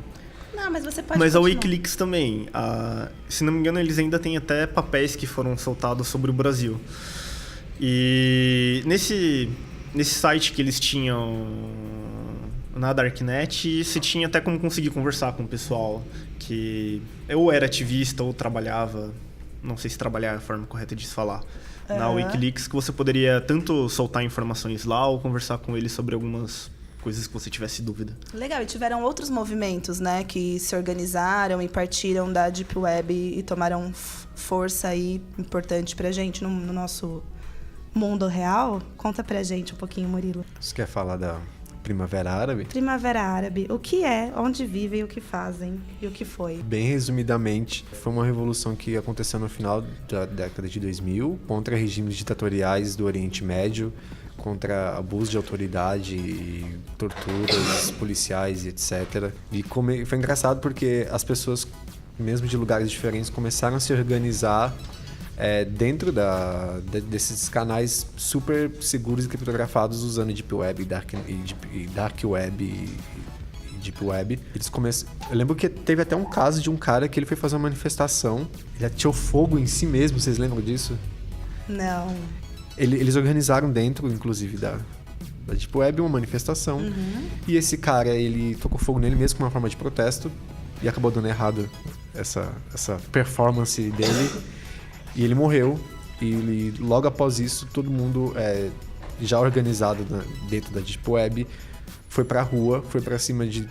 Speaker 2: Não, mas você pode
Speaker 5: Mas a
Speaker 2: continuar.
Speaker 5: Wikileaks também. Se não me engano, eles ainda têm até papéis que foram soltados sobre o Brasil. E nesse site que eles tinham na Darknet, você tinha até como conseguir conversar com o pessoal que ou era ativista ou trabalhava, não sei se trabalhar é a forma correta de se falar, na Wikileaks, que você poderia tanto soltar informações lá ou conversar com eles sobre algumas coisas que você tivesse dúvida.
Speaker 2: Legal, e tiveram outros movimentos, né, que se organizaram e partiram da Deep Web e tomaram força aí importante pra gente no nosso mundo real. Conta pra gente um pouquinho, Murilo.
Speaker 4: Você quer falar da Primavera Árabe?
Speaker 2: Primavera Árabe, o que é, onde vivem, o que fazem e o que foi?
Speaker 4: Bem resumidamente, foi uma revolução que aconteceu no final da década de 2000 contra regimes ditatoriais do Oriente Médio, contra abuso de autoridade e torturas policiais e etc. E foi engraçado porque as pessoas, mesmo de lugares diferentes, começaram a se organizar dentro desses canais super seguros e criptografados usando Deep Web e Dark Web e Deep Web. Eu lembro que teve até um caso de um cara que ele foi fazer uma manifestação, ele atirou fogo em si mesmo, vocês lembram disso?
Speaker 2: Não.
Speaker 4: Eles organizaram dentro, inclusive, da Deep Web uma manifestação. E esse cara, ele tocou fogo nele mesmo como uma forma de protesto e acabou dando errado essa performance dele. E ele morreu. E logo após isso, todo mundo já organizado dentro da Deep Web foi pra rua, foi pra cima de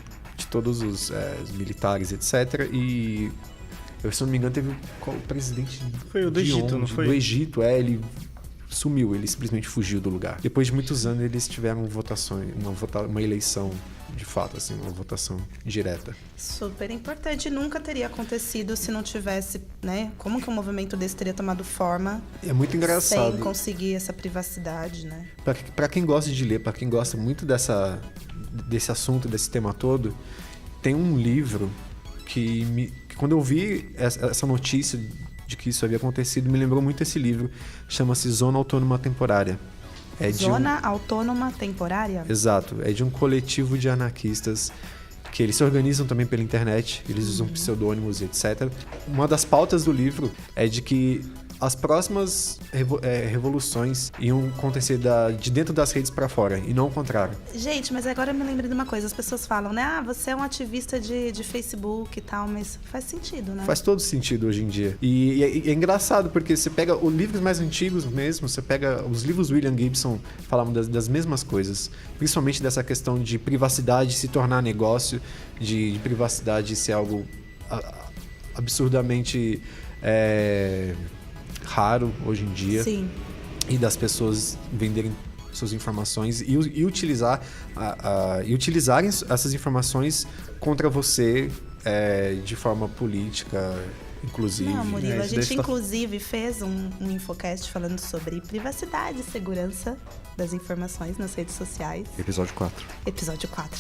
Speaker 4: todos os militares, etc. E, se eu não me engano, teve o presidente
Speaker 5: Foi o do Egito, não foi?
Speaker 4: Do Egito, ele sumiu, ele simplesmente fugiu do lugar. Depois de muitos anos, eles tiveram uma eleição, de fato, assim, uma votação direta.
Speaker 2: Super importante. Nunca teria acontecido se não tivesse, né? Como que um movimento desse teria tomado forma?
Speaker 4: É muito engraçado.
Speaker 2: Sem conseguir essa privacidade, né?
Speaker 4: Pra quem gosta de ler, pra quem gosta muito desse assunto, desse tema todo, tem um livro que quando eu vi essa notícia de que isso havia acontecido, me lembrou muito esse livro. Chama-se Zona Autônoma Temporária.
Speaker 2: Zona Autônoma Temporária?
Speaker 4: Exato. É de um coletivo de anarquistas que eles se organizam também pela internet, eles usam pseudônimos e etc. Uma das pautas do livro é de que as próximas revoluções iam acontecer de dentro das redes para fora, e não o contrário.
Speaker 2: Gente, mas agora eu me lembrei de uma coisa. As pessoas falam, né? Ah, você é um ativista de Facebook e tal, mas faz sentido, né?
Speaker 4: Faz todo sentido hoje em dia. E é engraçado, porque você pega os livros mais antigos mesmo, você pega os livros do William Gibson, falavam das mesmas coisas. Principalmente dessa questão de privacidade se tornar negócio, de privacidade ser algo absurdamente raro hoje em dia.
Speaker 2: Sim.
Speaker 4: E das pessoas venderem suas informações e utilizarem essas informações contra você de forma política, inclusive.
Speaker 2: Não, Murilo, a
Speaker 5: isso daí
Speaker 2: gente
Speaker 5: tá-
Speaker 2: inclusive fez um infocast falando sobre privacidade e segurança das informações nas redes sociais.
Speaker 3: Episódio 4.
Speaker 2: Episódio 4.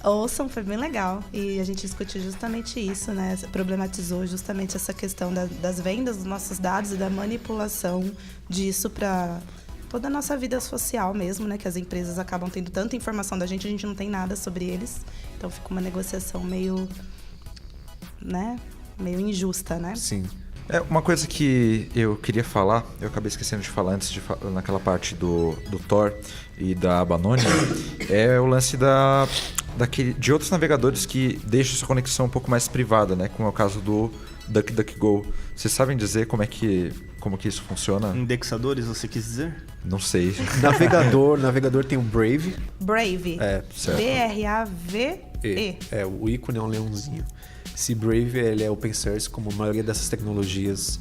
Speaker 2: Ouçam, foi bem legal. E a gente discutiu justamente isso, né? Problematizou justamente essa questão das vendas dos nossos dados e da manipulação disso para toda a nossa vida social mesmo, né? Que as empresas acabam tendo tanta informação da gente, a gente não tem nada sobre eles. Então fica uma negociação meio, né? Meio injusta, né?
Speaker 4: Sim.
Speaker 3: Uma coisa que eu queria falar, eu acabei esquecendo de falar antes naquela parte do Tor e da aba anônima, é o lance de outros navegadores que deixam sua conexão um pouco mais privada, né? Como é o caso do DuckDuckGo. Vocês sabem dizer como que isso funciona?
Speaker 5: Indexadores, você quis dizer?
Speaker 3: Não sei.
Speaker 4: Navegador tem o Brave.
Speaker 2: Brave.
Speaker 3: Certo.
Speaker 2: BRAVE.
Speaker 4: O ícone é um leãozinho. Esse Brave, ele é open source, como a maioria dessas tecnologias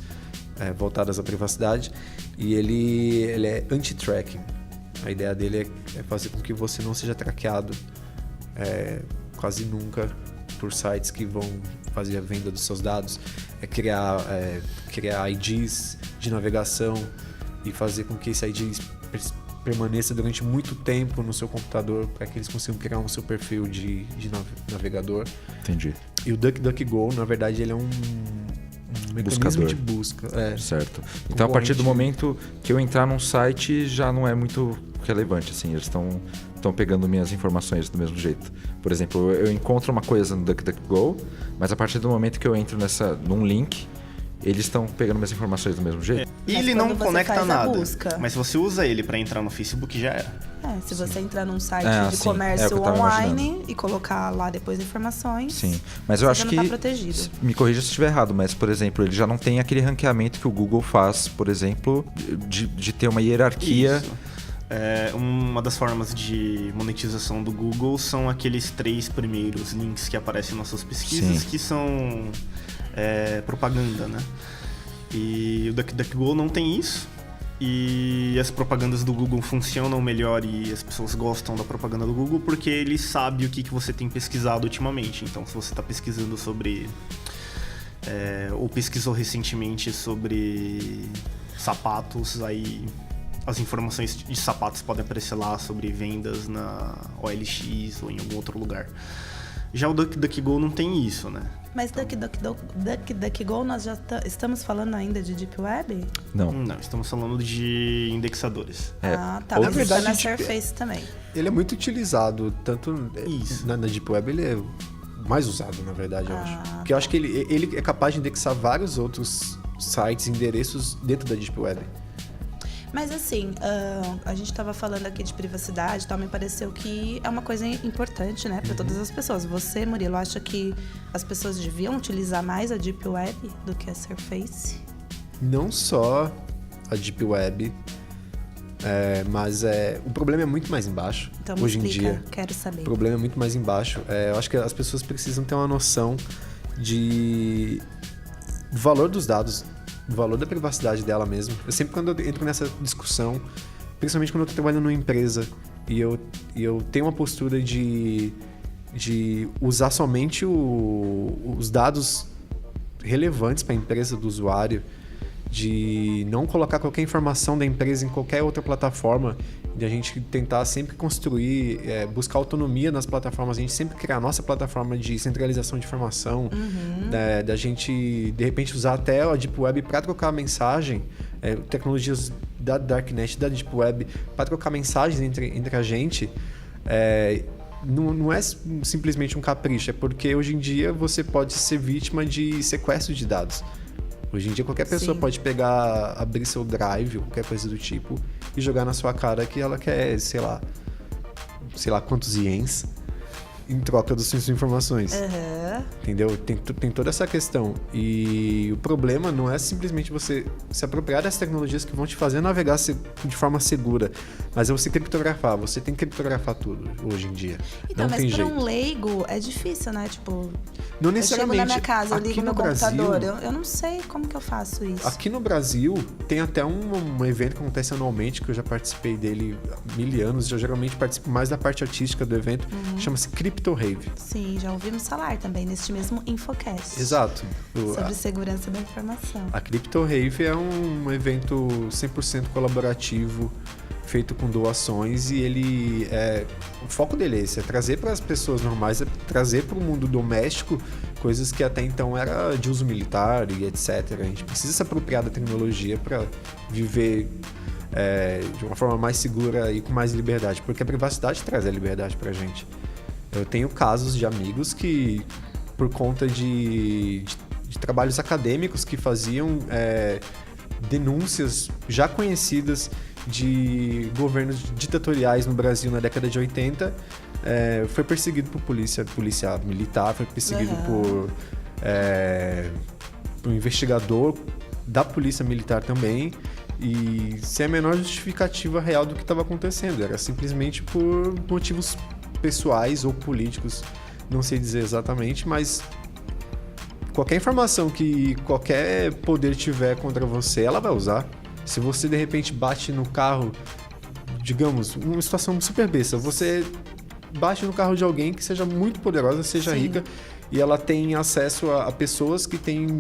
Speaker 4: voltadas à privacidade, e ele é anti-tracking. A ideia dele é fazer com que você não seja traqueado quase nunca por sites que vão fazer a venda dos seus dados, criar IDs de navegação e fazer com que esse ID permaneça durante muito tempo no seu computador para que eles consigam criar um seu perfil de navegador.
Speaker 3: Entendi.
Speaker 4: E o DuckDuckGo, na verdade, ele é um mecanismo
Speaker 3: Buscador.
Speaker 4: de busca.
Speaker 3: Certo. Então, a partir do momento que eu entrar num site, já não é muito relevante, assim. Eles estão pegando minhas informações do mesmo jeito. Por exemplo, eu encontro uma coisa no DuckDuckGo, mas a partir do momento que eu entro num link, eles estão pegando minhas informações do mesmo jeito.
Speaker 5: E
Speaker 2: Mas
Speaker 5: ele não
Speaker 2: quando você
Speaker 5: conecta
Speaker 2: faz a
Speaker 5: nada.
Speaker 2: busca.
Speaker 5: Mas se você usa ele pra entrar no Facebook, já era.
Speaker 2: Se você entrar num site de
Speaker 3: sim.
Speaker 2: comércio
Speaker 3: É o que eu tava
Speaker 2: online e colocar lá depois informações,
Speaker 3: Sim, mas eu
Speaker 2: você
Speaker 3: acho
Speaker 2: não
Speaker 3: que...
Speaker 2: tá protegido.
Speaker 3: Me corrija se estiver errado, mas, por exemplo, ele já não tem aquele ranqueamento que o Google faz, por exemplo, de ter uma hierarquia...
Speaker 5: Isso. Uma das formas de monetização do Google são aqueles 3 primeiros links que aparecem nas suas pesquisas,
Speaker 3: Sim.
Speaker 5: que são propaganda, né? E o DuckDuckGo não tem isso. E as propagandas do Google funcionam melhor e as pessoas gostam da propaganda do Google porque ele sabe o que você tem pesquisado ultimamente. Então, se você está pesquisando sobre... ou pesquisou recentemente sobre sapatos, aí as informações de sapatos podem aparecer lá sobre vendas na OLX ou em algum outro lugar. Já o DuckDuckGo não tem isso, né?
Speaker 2: Mas DuckDuckGo nós já estamos falando ainda de Deep Web?
Speaker 3: Não.
Speaker 5: Não, estamos falando de indexadores.
Speaker 2: Ah, tá.
Speaker 4: Ou,
Speaker 2: Mas
Speaker 4: na
Speaker 2: isso é
Speaker 4: verdade,
Speaker 2: na
Speaker 4: tipo,
Speaker 2: Surface também.
Speaker 4: Ele é muito utilizado, tanto
Speaker 5: Isso.
Speaker 4: na Deep Web, ele é mais usado, na verdade, eu acho.
Speaker 2: Ah,
Speaker 4: Porque eu acho que ele é capaz de indexar vários outros sites, endereços dentro da Deep Web.
Speaker 2: Mas assim, a gente estava falando aqui de privacidade e tal, me pareceu que é uma coisa importante, né, para todas as pessoas. Você, Murilo, acha que as pessoas deviam utilizar mais a Deep Web do que a Surface?
Speaker 4: Não só a Deep Web, mas o problema é muito mais embaixo,
Speaker 2: Então me
Speaker 4: hoje em
Speaker 2: explica,
Speaker 4: dia.
Speaker 2: quero saber.
Speaker 4: O problema é muito mais embaixo. Eu acho que as pessoas precisam ter uma noção do valor dos dados, do valor da privacidade dela mesmo. Eu sempre, quando eu entro nessa discussão, principalmente quando eu estou trabalhando numa empresa e eu tenho uma postura de usar somente os dados relevantes para a empresa do usuário, de não colocar qualquer informação da empresa em qualquer outra plataforma, de a gente tentar sempre construir, buscar autonomia nas plataformas, a gente sempre criar a nossa plataforma de centralização de informação, da gente, de repente, usar até a Deep Web para trocar mensagem, tecnologias da Darknet, da Deep Web, para trocar mensagens entre a gente. Não é simplesmente um capricho, é porque hoje em dia você pode ser vítima de sequestro de dados. Hoje em dia qualquer pessoa
Speaker 2: Sim.
Speaker 4: pode abrir seu drive ou qualquer coisa do tipo e jogar na sua cara que ela quer, sei lá quantos iens em troca das suas informações. Entendeu? Tem toda essa questão. E o problema não é simplesmente você se apropriar das tecnologias que vão te fazer navegar de forma segura, mas é você criptografar. Você tem que criptografar tudo hoje em dia.
Speaker 2: Então,
Speaker 4: não
Speaker 2: mas
Speaker 4: tem
Speaker 2: para
Speaker 4: jeito.
Speaker 2: um leigo é difícil, né? Tipo,
Speaker 4: Não
Speaker 2: eu chego
Speaker 4: necessariamente.
Speaker 2: na minha casa, eu
Speaker 4: Aqui
Speaker 2: ligo
Speaker 4: no
Speaker 2: meu
Speaker 4: Brasil,
Speaker 2: computador, eu não sei como que eu faço isso.
Speaker 4: Aqui no Brasil, tem até um evento que acontece anualmente, que eu já participei dele há 1000 anos, eu geralmente participo mais da parte artística do evento, chama-se Crypto Rave.
Speaker 2: Sim, já ouvimos falar também neste mesmo Infocast.
Speaker 4: Exato.
Speaker 2: Sobre segurança da informação.
Speaker 4: A Crypto Rave é um evento 100% colaborativo, feito com doações, e o foco dele é esse, é trazer para as pessoas normais, é trazer para o mundo doméstico coisas que até então era de uso militar e etc. A gente precisa se apropriar da tecnologia para viver de uma forma mais segura e com mais liberdade, porque a privacidade traz a liberdade para a gente. Eu tenho casos de amigos que, por conta de trabalhos acadêmicos que faziam denúncias já conhecidas de governos ditatoriais no Brasil na década de 80, foi perseguido por polícia militar, foi perseguido por um investigador da polícia militar também, e sem a menor justificativa real do que estava acontecendo. Era simplesmente por motivos pessoais ou políticos, não sei dizer exatamente, mas qualquer informação que qualquer poder tiver contra você, ela vai usar. Se você de repente bate no carro, digamos, uma situação super besta, você bate no carro de alguém que seja muito poderosa, seja
Speaker 2: Sim.
Speaker 4: rica, e ela tem acesso a pessoas que têm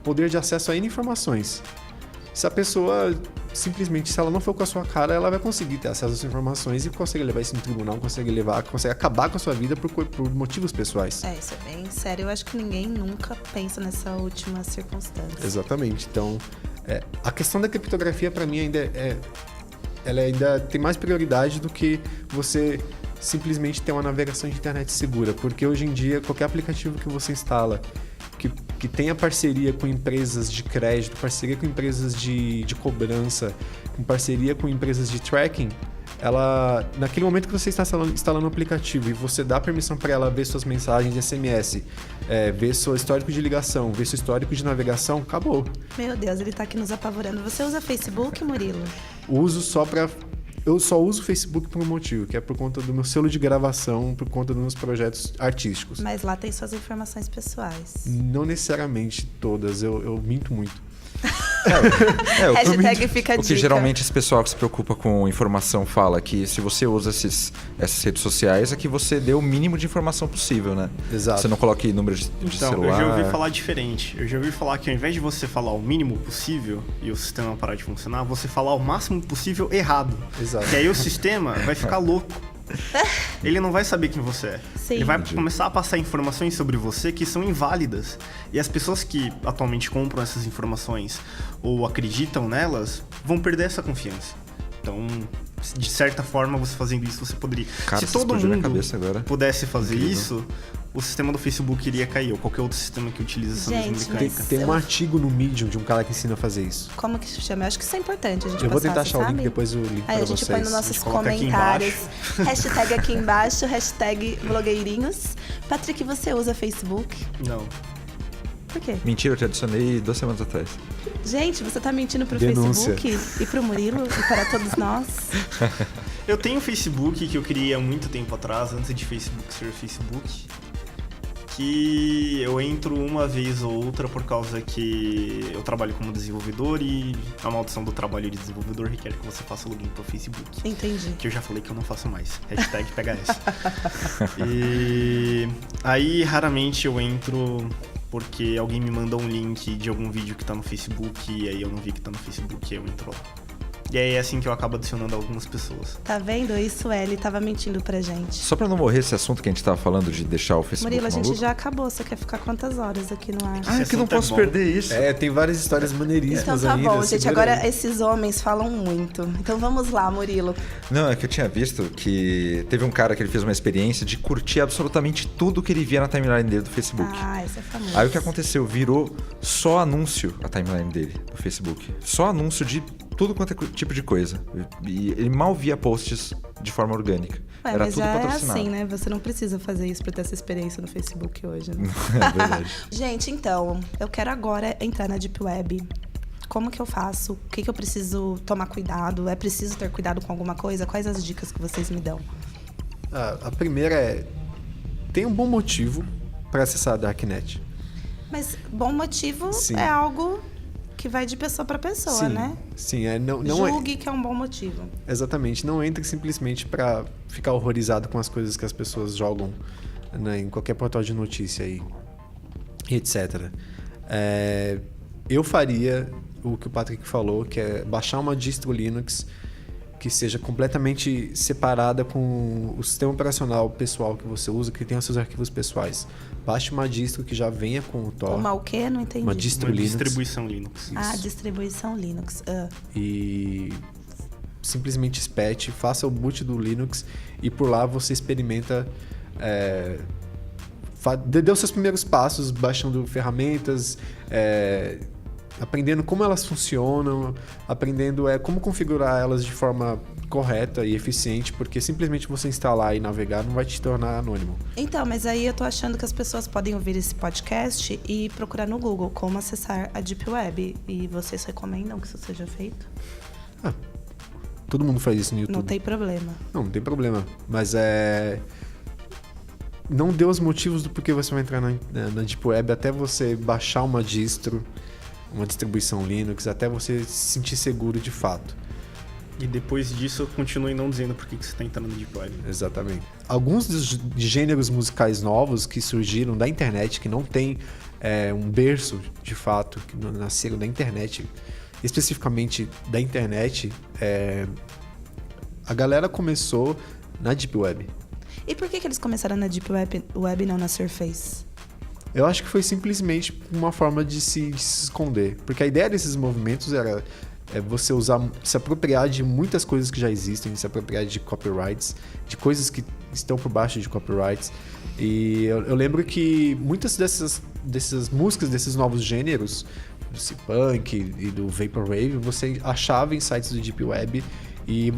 Speaker 4: poder de acesso a N informações. Se a pessoa, simplesmente, se ela não for com a sua cara, ela vai conseguir ter acesso às informações e consegue levar isso no tribunal, consegue acabar com a sua vida por motivos pessoais.
Speaker 2: Isso é bem sério. Eu acho que ninguém nunca pensa nessa última circunstância.
Speaker 4: Exatamente. Então, a questão da criptografia, para mim, ela ainda tem mais prioridade do que você simplesmente ter uma navegação de internet segura, porque hoje em dia, qualquer aplicativo que você instala que tenha parceria com empresas de crédito, parceria com empresas de cobrança, com parceria com empresas de tracking, ela, naquele momento que você está instalando o aplicativo e você dá permissão para ela ver suas mensagens de SMS, ver seu histórico de ligação, ver seu histórico de navegação, acabou.
Speaker 2: Meu Deus, ele tá aqui nos apavorando. Você usa Facebook, Murilo?
Speaker 4: Eu só uso o Facebook por um motivo, que é por conta do meu selo de gravação, por conta dos meus projetos artísticos.
Speaker 2: Mas lá tem suas informações pessoais.
Speaker 4: Não necessariamente todas, eu minto muito.
Speaker 2: Hashtag fica a
Speaker 3: O que
Speaker 2: dica.
Speaker 3: geralmente esse pessoal que se preocupa com informação fala que se você usa essas redes sociais é que você dê o mínimo de informação possível, né?
Speaker 4: Exato.
Speaker 3: Você não coloque número de
Speaker 5: Então,
Speaker 3: celular.
Speaker 5: eu já ouvi falar diferente. Eu já ouvi falar que ao invés de você falar o mínimo possível e o sistema parar de funcionar, você falar o máximo possível errado.
Speaker 4: Exato.
Speaker 5: Que aí o sistema vai ficar louco. Ele não vai saber quem você é.
Speaker 2: Sim.
Speaker 5: Ele vai começar a passar informações sobre você que são inválidas. E as pessoas que atualmente compram essas informações ou acreditam nelas vão perder essa confiança. Então, de certa forma, você fazendo isso, você poderia...
Speaker 3: Cara,
Speaker 5: Se todo
Speaker 3: explodiu minha
Speaker 5: mundo
Speaker 3: cabeça agora.
Speaker 5: pudesse fazer
Speaker 3: Incrível.
Speaker 5: isso, o sistema do Facebook iria cair, ou qualquer outro sistema que utiliza essa mesma
Speaker 2: Gente,
Speaker 5: mecânica.
Speaker 2: mas-
Speaker 4: Tem um artigo no Medium de um cara que ensina a fazer isso.
Speaker 2: Como que se chama? Eu acho que isso é importante a gente
Speaker 4: Eu vou
Speaker 2: passar,
Speaker 4: tentar
Speaker 2: você
Speaker 4: achar o link
Speaker 2: sabe?
Speaker 4: depois eu link
Speaker 2: Aí
Speaker 4: pra
Speaker 2: a gente
Speaker 4: vocês.
Speaker 2: põe nos
Speaker 5: A
Speaker 2: nossos
Speaker 5: gente coloca aqui
Speaker 2: comentários. Hashtag aqui embaixo, hashtag blogueirinhos. Patrick, você usa Facebook?
Speaker 5: Não.
Speaker 2: Por quê?
Speaker 3: Mentira, eu te adicionei 2 semanas atrás.
Speaker 2: Gente, você tá mentindo pro
Speaker 4: Denúncia.
Speaker 2: Facebook e pro Murilo e para todos nós?
Speaker 5: Eu tenho um Facebook que eu criei há muito tempo atrás, antes de Facebook ser Facebook. Que eu entro uma vez ou outra por causa que eu trabalho como desenvolvedor e a maldição do trabalho de desenvolvedor requer que você faça login pro Facebook.
Speaker 2: Entendi.
Speaker 5: Que eu já falei que eu não faço mais. Hashtag PHS. E aí, raramente eu entro porque alguém me mandou um link de algum vídeo que tá no Facebook e aí eu não vi que tá no Facebook e aí eu entro lá. E aí é assim que eu acabo adicionando algumas pessoas.
Speaker 2: Tá vendo? Isso ele tava mentindo pra gente.
Speaker 3: Só pra não morrer esse assunto que a gente tava falando de deixar o Facebook
Speaker 2: Murilo, a gente
Speaker 3: maluco.
Speaker 2: já acabou. Você quer ficar quantas horas aqui no ar?
Speaker 3: Ah, é que eu não
Speaker 5: assunto é
Speaker 3: posso
Speaker 5: bom.
Speaker 3: perder isso.
Speaker 4: Tem várias histórias maneiríssimas
Speaker 2: Então tá
Speaker 4: ainda.
Speaker 2: bom, gente.
Speaker 4: segura
Speaker 2: Agora
Speaker 4: aí.
Speaker 2: esses homens falam muito. Então vamos lá, Murilo.
Speaker 3: Não, é que eu tinha visto que teve um cara que ele fez uma experiência de curtir absolutamente tudo que ele via na timeline dele do Facebook.
Speaker 2: Ah, esse é famoso.
Speaker 3: Aí o que aconteceu? Virou só anúncio a timeline dele do Facebook. Só anúncio de tudo quanto é tipo de coisa. E ele mal via posts de forma orgânica.
Speaker 2: Ué,
Speaker 3: Era
Speaker 2: mas
Speaker 3: tudo
Speaker 2: já é
Speaker 3: patrocinado.
Speaker 2: assim, né? Você não precisa fazer isso pra ter essa experiência no Facebook hoje, né?
Speaker 3: É verdade.
Speaker 2: Gente, então, eu quero agora entrar na Deep Web. Como que eu faço? O que eu preciso tomar cuidado? É preciso ter cuidado com alguma coisa? Quais as dicas que vocês me dão?
Speaker 4: A primeira é... Tem um bom motivo para acessar a Darknet.
Speaker 2: Mas bom motivo
Speaker 4: Sim.
Speaker 2: é algo que vai de pessoa pra pessoa,
Speaker 4: Sim,
Speaker 2: né?
Speaker 4: sim. Não
Speaker 2: Julgue que é um bom motivo.
Speaker 4: Exatamente. Não entre simplesmente para ficar horrorizado com as coisas que as pessoas jogam, né, em qualquer portal de notícia e etc. Eu faria o que o Patrick falou, que é baixar uma distro Linux que seja completamente separada com o sistema operacional pessoal que você usa, que tenha seus arquivos pessoais. Baixe uma distro que já venha com o Tor.
Speaker 2: Uma o quê? Não entendi.
Speaker 4: Uma distro
Speaker 5: Uma
Speaker 4: Linux.
Speaker 5: distribuição Linux.
Speaker 2: Ah, distribuição Linux. Ah.
Speaker 4: E simplesmente espete, faça o boot do Linux e por lá você experimenta, dê os seus primeiros passos baixando ferramentas, aprendendo como elas funcionam, aprendendo como configurar elas de forma correta e eficiente, porque simplesmente você instalar e navegar não vai te tornar anônimo.
Speaker 2: Então, mas aí eu tô achando que as pessoas podem ouvir esse podcast e procurar no Google como acessar a Deep Web. E vocês recomendam que isso seja feito?
Speaker 4: Todo mundo faz isso no YouTube.
Speaker 2: Não tem problema.
Speaker 4: Não tem problema. Mas não dê os motivos do porquê você vai entrar na Deep Web até você baixar uma distro, uma distribuição Linux, até você se sentir seguro de fato.
Speaker 5: E depois disso, continue não dizendo por que você está entrando no Deep Web.
Speaker 4: Exatamente. Alguns dos gêneros musicais novos que surgiram da internet, que não tem um berço de fato, que nasceram da internet, especificamente da internet, a galera começou na Deep Web.
Speaker 2: E por que eles começaram na Deep Web e não na Surface?
Speaker 4: Eu acho que foi simplesmente uma forma de se esconder. Porque a ideia desses movimentos era você se apropriar de muitas coisas que já existem, se apropriar de copyrights, de coisas que estão por baixo de copyrights. E eu lembro que muitas dessas músicas, desses novos gêneros, do C-Punk e do Vaporwave, você achava em sites do Deep Web e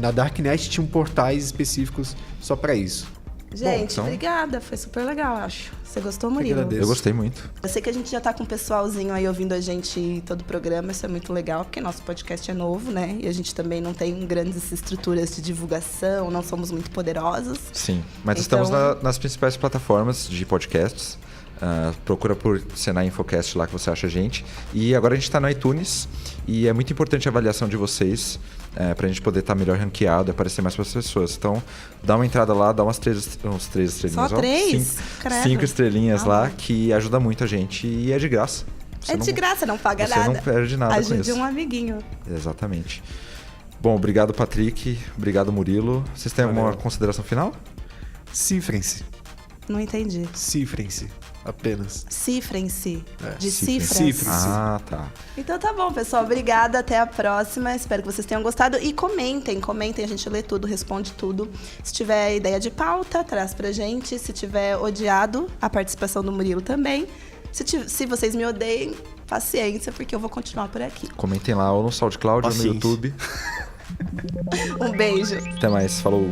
Speaker 4: na Darknet tinham portais específicos só para isso.
Speaker 2: Gente,
Speaker 3: então-
Speaker 2: obrigada. Foi super legal, acho. Você gostou, Murilo?
Speaker 4: agradeço.
Speaker 3: Eu gostei muito.
Speaker 2: Eu sei que a gente já tá com um pessoalzinho aí ouvindo a gente todo o programa, isso é muito legal, porque nosso podcast é novo, né? E a gente também não tem grandes estruturas de divulgação, não somos muito poderosos.
Speaker 3: Sim, mas
Speaker 2: Então-
Speaker 3: estamos nas principais plataformas de podcasts. Procura por Senai Infocast lá que você acha a gente. E agora a gente está no iTunes e é muito importante a avaliação de vocês para a gente poder estar melhor ranqueado e aparecer mais para as pessoas. Então, dá uma entrada lá, dá uns 3 estrelinhas.
Speaker 2: Só 3? Credo.
Speaker 3: 5 estrelinhas lá,
Speaker 2: bom.
Speaker 3: que ajuda muito a gente e é de graça. Você
Speaker 2: É de graça, não paga
Speaker 3: você
Speaker 2: nada.
Speaker 3: não perde nada com
Speaker 2: Ajude
Speaker 3: isso.
Speaker 2: um amiguinho.
Speaker 3: Exatamente. Bom, obrigado, Patrick. Obrigado, Murilo. Vocês têm alguma
Speaker 4: Valeu.
Speaker 3: consideração final?
Speaker 6: Cifrem-se.
Speaker 2: Não entendi.
Speaker 6: Cifrem-se. Apenas.
Speaker 2: Cifrem-se.
Speaker 6: É,
Speaker 2: De
Speaker 3: cifrem-se.
Speaker 2: cifras.
Speaker 6: Cifrem-se.
Speaker 3: Ah, tá.
Speaker 2: Então tá bom, pessoal. Obrigada. Até a próxima. Espero que vocês tenham gostado. E comentem. A gente lê tudo, responde tudo. Se tiver ideia de pauta, traz pra gente. Se tiver odiado, a participação do Murilo também. Se vocês me odeiem, paciência, porque eu vou continuar por aqui.
Speaker 3: Comentem lá ou no SoundCloud ou no
Speaker 5: Paciência.
Speaker 3: YouTube.
Speaker 2: Um beijo.
Speaker 3: Até mais. Falou.